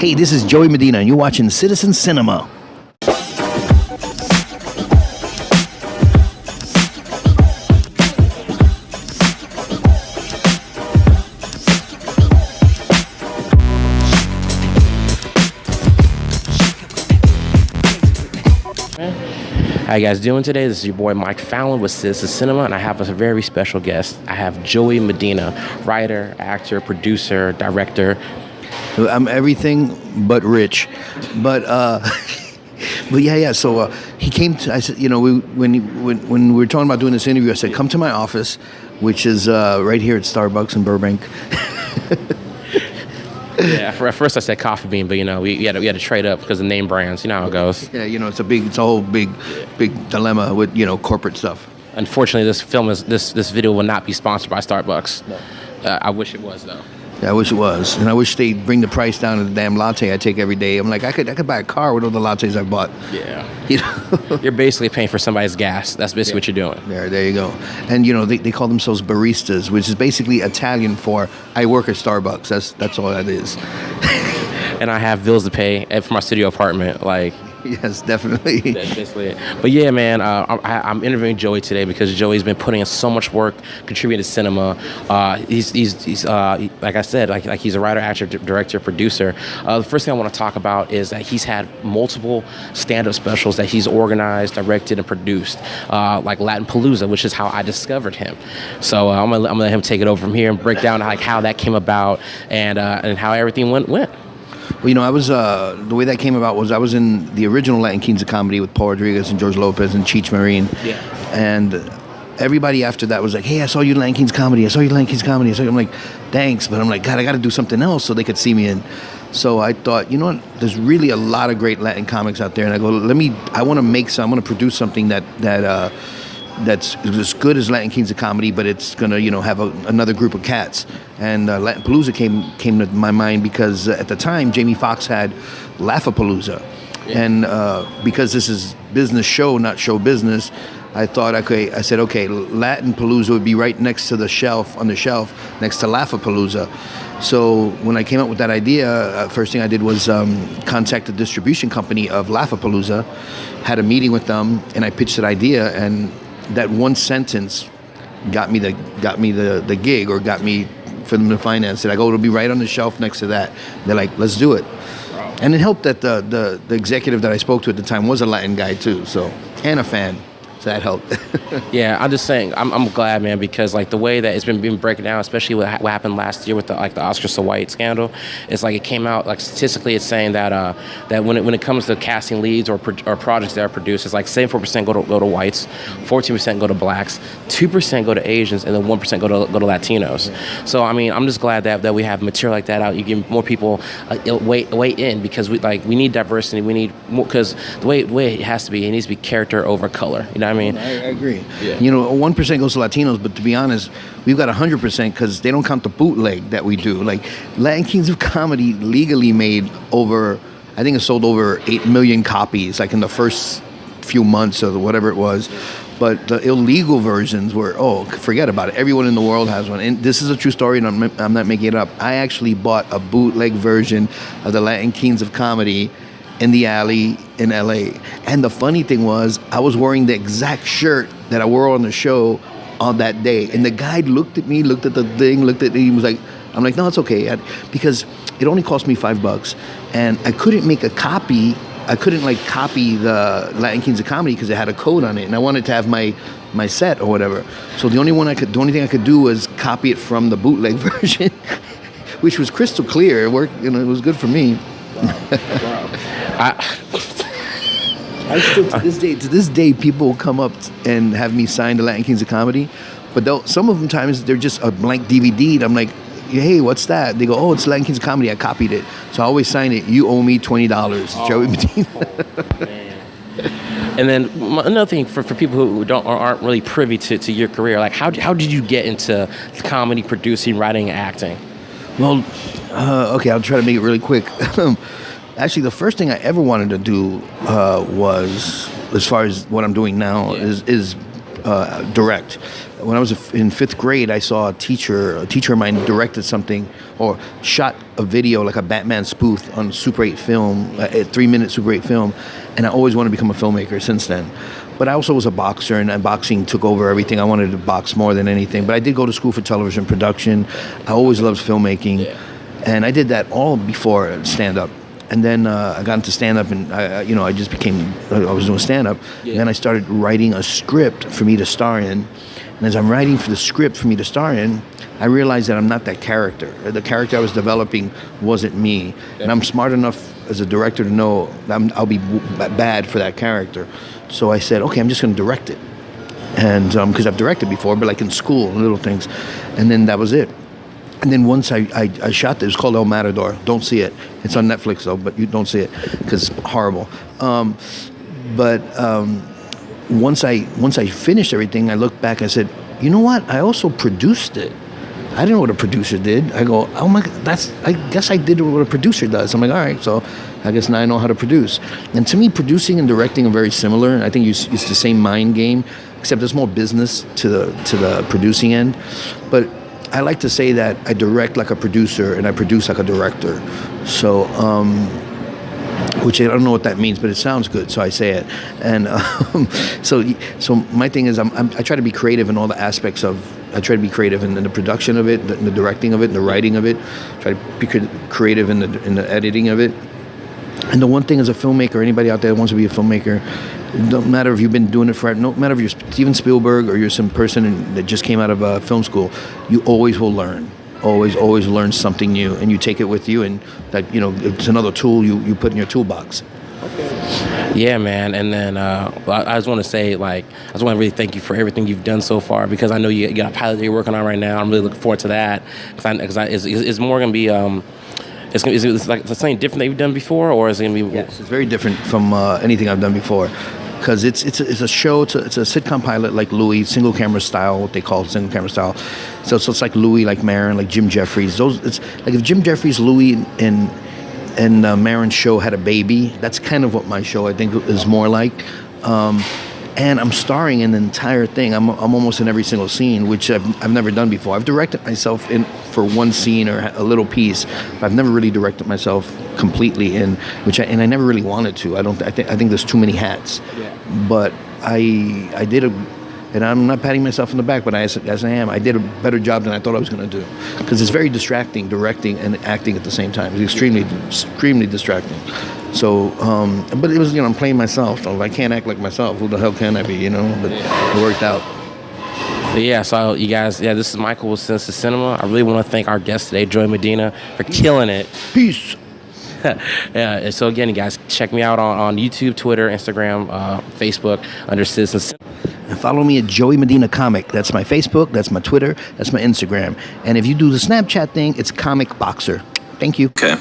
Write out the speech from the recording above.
Hey, this is Joey Medina, and you're watching Citizen Cinema. How you guys doing today? This is your boy Mike Fallon with Citizen Cinema, and I have a very special guest. I have Joey Medina, writer, actor, producer, director. I'm everything but rich, but yeah. So he came to. I said, when we were talking about doing this interview, I said, come to my office, which is right here at Starbucks in Burbank. Yeah, at first I said Coffee Bean, but we had to trade up because of name brands. You know how it goes. Yeah, it's a whole big dilemma with corporate stuff. Unfortunately, this video will not be sponsored by Starbucks. No. I wish it was though. Yeah, I wish it was, and I wish they'd bring the price down to the damn latte I take every day. I'm like, I could buy a car with all the lattes I bought. Yeah. You're basically paying for somebody's gas. That's basically what you're doing. There you go. And they call themselves baristas, which is basically Italian for I work at Starbucks. That's all that is. And I have bills to pay for my studio apartment. Yes, definitely. That's basically it. But yeah, man, I'm interviewing Joey today because Joey's been putting in so much work, contributing to cinema. He's like I said, like he's a writer, actor, director, producer. The first thing I want to talk about is that he's had multiple stand-up specials that he's organized, directed, and produced, like Latin Palooza, which is how I discovered him. So I'm gonna let him take it over from here and break down how that came about and how everything went. Well, I was the way that came about was I was in the original Latin Kings of Comedy with Paul Rodriguez and George Lopez and Cheech Marin. Yeah. And everybody after that was like, hey, I saw you in Latin Kings Comedy. I'm like, thanks. But I'm like, God, I got to do something else so they could see me in. So I thought, there's really a lot of great Latin comics out there. And I go, I want to produce something that's as good as Latin Kings of Comedy, but it's gonna, have another group of cats. And Latin Palooza came to my mind because at the time Jamie Foxx had Laugh-A-Palooza, and because this is business show, not show business, I thought, I said, Latin Palooza would be right next to the shelf next to Laugh-A-Palooza. So when I came up with that idea, first thing I did was contact the distribution company of Laugh-A-Palooza, had a meeting with them, and I pitched that idea, and that one sentence got me the gig, or got me for them to finance it. I go, it'll be right on the shelf next to that. They're like, let's do it. Wow. And it helped that the executive that I spoke to at the time was a Latin guy too, and a fan. So that helped. Yeah, I'm just saying, I'm glad, man, because the way that it's been breaking down, especially what happened last year with the Oscar So White scandal, it's it came out statistically, it's saying that that when it comes to casting leads or projects that are produced, it's 74% go to whites, 14% go to blacks, 2% go to Asians, and then 1% go to Latinos. Yeah. So I mean, I'm just glad that we have material like that out. You give more people weight in, because we need diversity. We need more, because the way it has to be, it needs to be character over color. I mean, I agree. Yeah. 1% goes to Latinos, but to be honest, we've got 100% because they don't count the bootleg that we do. Latin Kings of Comedy legally made I think it sold over 8 million copies, in the first few months or whatever it was. But the illegal versions were, forget about it. Everyone in the world has one. And this is a true story, and I'm not making it up. I actually bought a bootleg version of the Latin Kings of Comedy in the alley in LA. And the funny thing was, I was wearing the exact shirt that I wore on the show on that day. And the guy looked at me, looked at the thing, he was like, I'm like, no, it's okay. Because it only cost me $5. And I couldn't make a copy. I couldn't copy the Latin Kings of Comedy because it had a code on it. And I wanted to have my set or whatever. So the only thing I could do was copy it from the bootleg version, which was crystal clear. It worked, it was good for me. Wow. I still to this day people will come up and have me sign the Latin Kings of Comedy, but some of them times they're just a blank DVD, and I'm like, hey, what's that? They go, oh, it's Latin Kings of Comedy. I copied it, so I always sign it. You owe me $20, Joey Medina. And then another thing for people who aren't really privy to your career, how did you get into comedy, producing, writing, and acting? Well, okay, I'll try to make it really quick. Actually, the first thing I ever wanted to do was, as far as what I'm doing now, is direct. When I was in 5th grade, I saw a teacher of mine directed something or shot a video like a Batman spoof on Super 8 film, a 3-minute Super 8 film, and I always wanted to become a filmmaker since then. But I also was a boxer, and boxing took over everything. I wanted to box more than anything. But I did go to school for television production. I always loved filmmaking, and I did that all before stand-up. And then I got into stand-up, and I just became. I was doing stand-up. And then I started writing a script for me to star in. And as I'm writing for the script for me to star in, I realized that I'm not that character. The character I was developing wasn't me. And I'm smart enough as a director to know that I'll be bad for that character. So I said, okay, I'm just going to direct it. And because I've directed before, but like in school, little things. And then that was it. And then once I shot it was called El Matador. Don't see it. It's on Netflix, though, but you don't see it because it's horrible. Once I finished everything, I looked back. I said, you know what? I also produced it. I didn't know what a producer did. I go, oh my God, I guess I did what a producer does. I'm like, all right, so I guess now I know how to produce. And to me, producing and directing are very similar. I think it's the same mind game, except there's more business to the producing end. But I like to say that I direct like a producer and I produce like a director. So, which I don't know what that means, but it sounds good, so I say it. And so my thing is, I try to be creative in all the aspects of. I try to be creative in the production of it, the directing of it, the writing of it. Try to be creative in the editing of it. And the one thing as a filmmaker, anybody out there that wants to be a filmmaker, it don't matter if you've been doing it for, no matter if you're Steven Spielberg or you're some person that just came out of film school, you always will learn. Always learn something new, and you take it with you, and that it's another tool you put in your toolbox. Yeah, man. And then I just want to say, I just want to really thank you for everything you've done so far, because I know you got a pilot that you're working on right now. I'm really looking forward to that, because it's more going to be. Is it like something different that you've done before, or is it going to be? Yes, it's very different from anything I've done before, because it's a show. It's a sitcom pilot like Louis, single camera style, what they call single camera style. So it's like Louis, like Maron, like Jim Jeffries. It's like if Jim Jeffries, Louis, and Maron's show had a baby. That's kind of what my show, I think, is more like. And I'm starring in the entire thing. I'm almost in every single scene, which I've never done before. I've directed myself for one scene or a little piece, but I've never really directed myself completely in, and I never really wanted to. I think there's too many hats. Yeah. But I did and I'm not patting myself on the back, but as I am, I did a better job than I thought I was going to do, because it's very distracting, directing and acting at the same time. It's extremely distracting. So, but it was, I'm playing myself. So if I can't act like myself, who the hell can I be, But it worked out. But yeah, so you guys, this is Michael with Sense of Cinema. I really want to thank our guest today, Joey Medina, for killing it. Peace. Yeah, so again, you guys, check me out on YouTube, Twitter, Instagram, Facebook, under Citizen Cinema. And follow me at Joey Medina Comic. That's my Facebook, that's my Twitter, that's my Instagram. And if you do the Snapchat thing, it's Comic Boxer. Thank you. Okay.